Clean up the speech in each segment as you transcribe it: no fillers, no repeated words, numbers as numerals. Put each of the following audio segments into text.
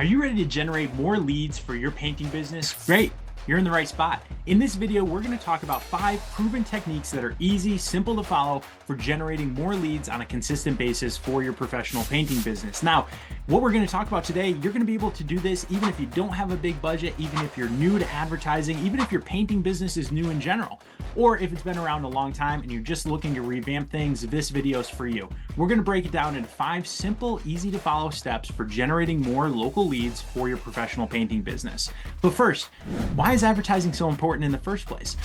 Are you ready to generate more leads for your painting business? Great, you're in the right spot. In this video, we're going to talk about 5 proven techniques that are easy, simple to follow for generating more leads on a consistent basis for your professional painting business. Now, what we're going to talk about today, you're going to be able to do this even if you don't have a big budget, even if you're new to advertising, even if your painting business is new in general, or if it's been around a long time and you're just looking to revamp things, this video is for you. We're going to break it down into 5 simple, easy to follow steps for generating more local leads for your professional painting business. But first, why is advertising so important in the first place?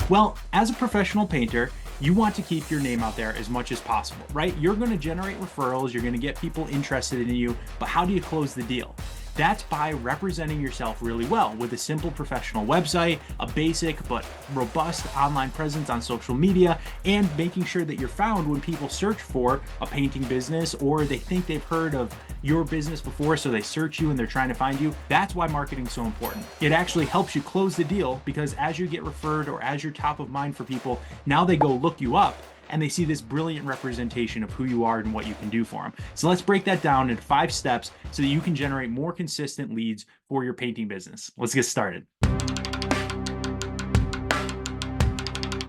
Well, as a professional painter, you want to keep your name out there as much as possible, right? You're going to generate referrals, you're going to get people interested in you, but how do you close the deal? That's by representing yourself really well with a simple professional website, a basic but robust online presence on social media, and making sure that you're found when people search for a painting business or they think they've heard of your business before, so they search you and they're trying to find you. That's why marketing is so important. It actually helps you close the deal because as you get referred or as you're top of mind for people, now they go look you up and they see this brilliant representation of who you are and what you can do for them. So let's break that down into 5 steps so that you can generate more consistent leads for your painting business. Let's get started.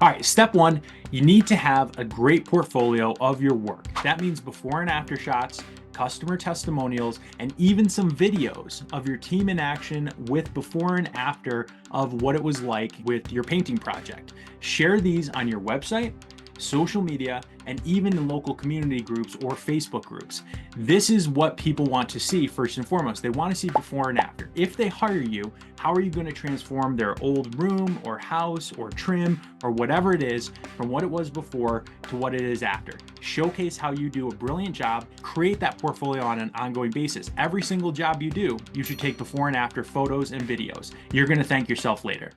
All right, step 1, you need to have a great portfolio of your work. That means before and after shots, customer testimonials, and even some videos of your team in action with before and after of what it was like with your painting project. Share these on your website, social media, and even in local community groups or Facebook groups. This is what people want to see first and foremost. They want to see before and after. If they hire you, how are you going to transform their old room or house or trim or whatever it is from what it was before to what it is after? Showcase how you do a brilliant job. Create that portfolio on an ongoing basis. Every single job you do, you should take before and after photos and videos. You're going to thank yourself later.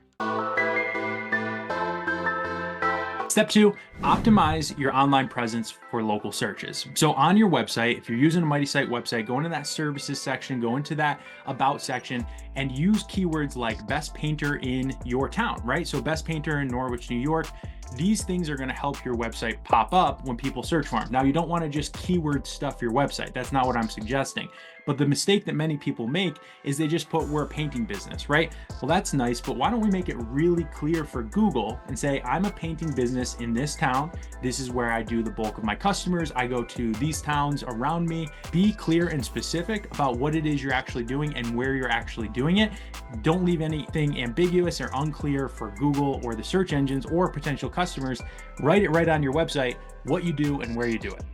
Step 2, optimize your online presence for local searches. So on your website, if you're using a Mighty Site website, go into that services section, go into that about section, and use keywords like best painter in your town, right? So best painter in Norwich, New York. These things are going to help your website pop up when people search for them. Now, you don't want to just keyword stuff your website. That's not what I'm suggesting. But the mistake that many people make is they just put, we're a painting business, right? Well, that's nice, but why don't we make it really clear for Google and say, I'm a painting business in this town. This is where I do the bulk of my customers. I go to these towns around me. Be clear and specific about what it is you're actually doing and where you're actually doing it. Don't leave anything ambiguous or unclear for Google or the search engines or potential customers. Write it right on your website, what you do and where you do it.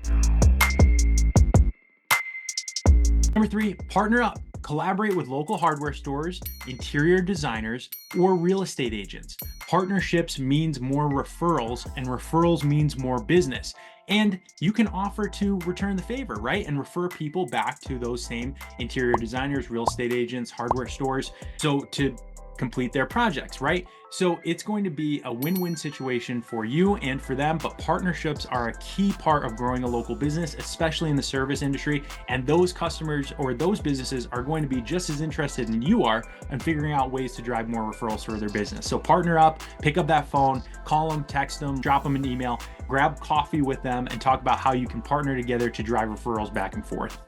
Number 3, partner up. Collaborate with local hardware stores, interior designers, or real estate agents. Partnerships means more referrals, and referrals means more business. And you can offer to return the favor, right? And refer people back to those same interior designers, real estate agents, hardware stores, so to complete their projects, right? So it's going to be a win-win situation for you and for them, but partnerships are a key part of growing a local business, especially in the service industry. And those customers or those businesses are going to be just as interested in you are in figuring out ways to drive more referrals for their business. So partner up, pick up that phone, call them, text them, drop them an email, grab coffee with them, and talk about how you can partner together to drive referrals back and forth.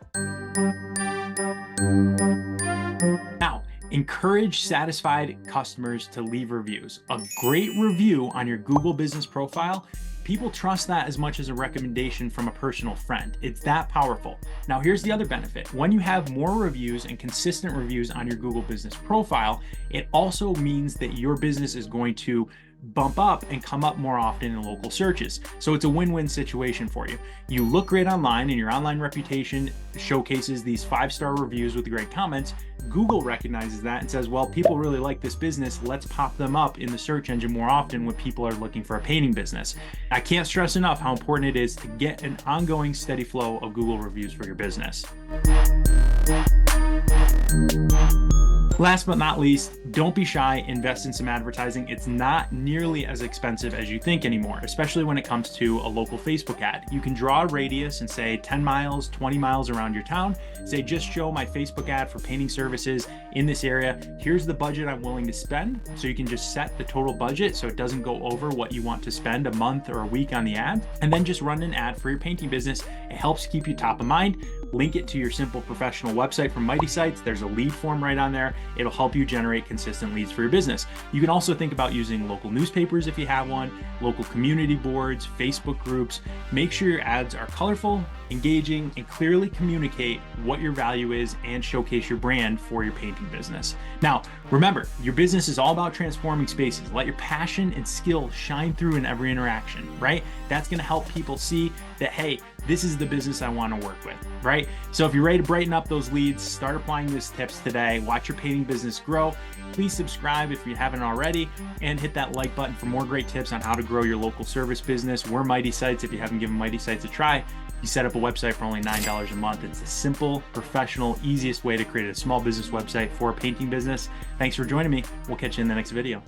Now, encourage satisfied customers to leave reviews. A great review on your Google business profile, people trust that as much as a recommendation from a personal friend. It's that powerful. Now, here's the other benefit. When you have more reviews and consistent reviews on your Google business profile, it also means that your business is going to bump up and come up more often in local searches. So it's a win-win situation for you. You look great online and your online reputation showcases these 5-star reviews with great comments. Google recognizes that and says, well, people really like this business. Let's pop them up in the search engine more often when people are looking for a painting business. I can't stress enough how important it is to get an ongoing steady flow of Google reviews for your business. Last but not least, don't be shy, invest in some advertising. It's not nearly as expensive as you think anymore, especially when it comes to a local Facebook ad. You can draw a radius and say 10 miles, 20 miles around your town. Say, just show my Facebook ad for painting services in this area. Here's the budget I'm willing to spend. So you can just set the total budget so it doesn't go over what you want to spend a month or a week on the ad, and then just run an ad for your painting business. It helps keep you top of mind. Link it to your simple professional website from Mighty Sites. There's a lead form right on there. It'll help you generate consistent leads for your business. You can also think about using local newspapers if you have one, local community boards, Facebook groups. Make sure your ads are colorful, engaging, and clearly communicate what your value is and showcase your brand for your painting business. Now, remember, your business is all about transforming spaces. Let your passion and skill shine through in every interaction, right? That's gonna help people see that, hey, this is the business I want to work with, right? So if you're ready to brighten up those leads, start applying these tips today. Watch your painting business grow. Please subscribe if you haven't already, and hit that like button for more great tips on how to grow your local service business. We're Mighty Sites. If you haven't given Mighty Sites a try, you set up a website for only $9 a month. It's a simple, professional, easiest way to create a small business website for a painting business. Thanks for joining me. We'll catch you in the next video.